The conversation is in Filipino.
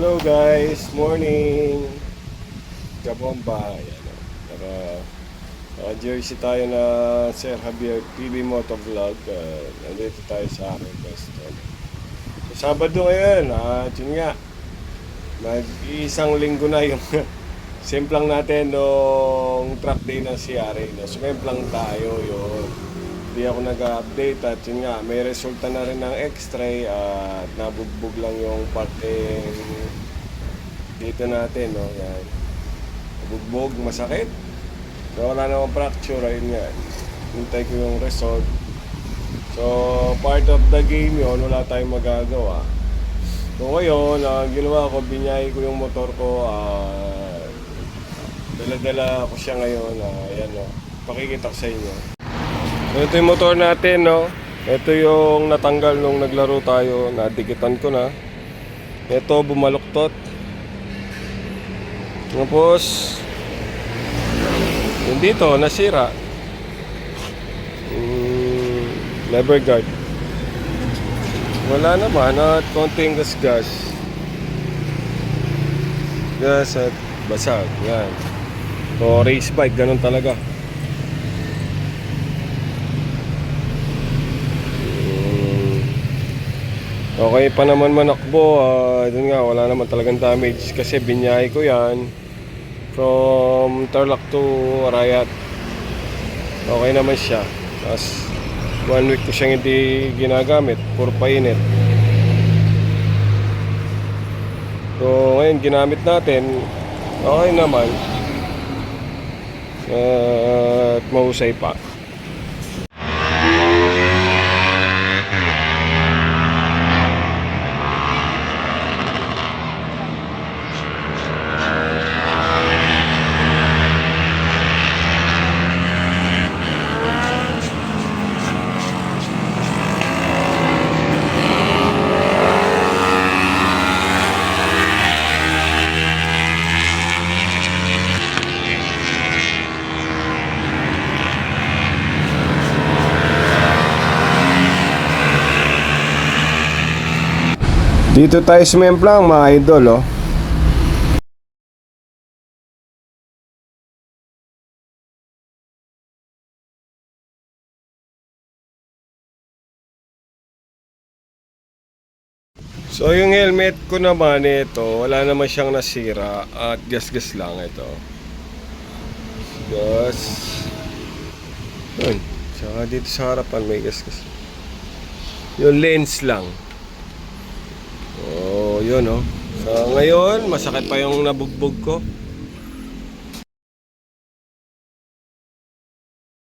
Hello guys, morning. Gabomba. Ayan, naka-jersey tayo na Sir Javier TV Motovlog. Nandito tayo sa aking pwesto. So, Sabado ngayon, yun nga, mag-iisang linggo na yung simplang natin nung track day ng CRA. No? Sumimplang tayo yun. Hindi ako nag-update at yun nga, may resulta na rin ng x-ray at nabugbog lang yung parte dito natin, no? Yan. Nabugbog, masakit. So, wala namang fracture, ayun nga. Hintay ko yung result. So, part of the game yun, wala tayong magagawa. So, ngayon, ginawa ko, binyay ko yung motor ko. Dala-dala ko siya ngayon. Ayan, no? Pakikita ko sa inyo. So, ito yung motor natin, no? Ito yung natanggal nung naglaro tayo. Nadikitan ko na. Ito, bumaluktot. Tapos, yung dito, nasira. Lever guard. Wala naman, at konting gas-gas. Gas at basag. Yan. So, race bike, ganun talaga. Okay pa naman manakbo, dun nga wala naman talagang damage kasi binyahe ko yan from Tarlac to Arayat. Okay naman siya. Tapos 1 week ko siyang hindi ginagamit, puro painit. So ngayon ginamit natin, okay naman at mahusay pa. Dito tayo sumemplang mga idol, oh. So yung helmet ko naman ito, wala naman siyang nasira at gas-gas lang ito. Gas. Yun. Saka dito sa harapan may gas-gas. Yung lens lang. Oh, yun, oh. So ngayon, masakit pa yung nabugbog ko.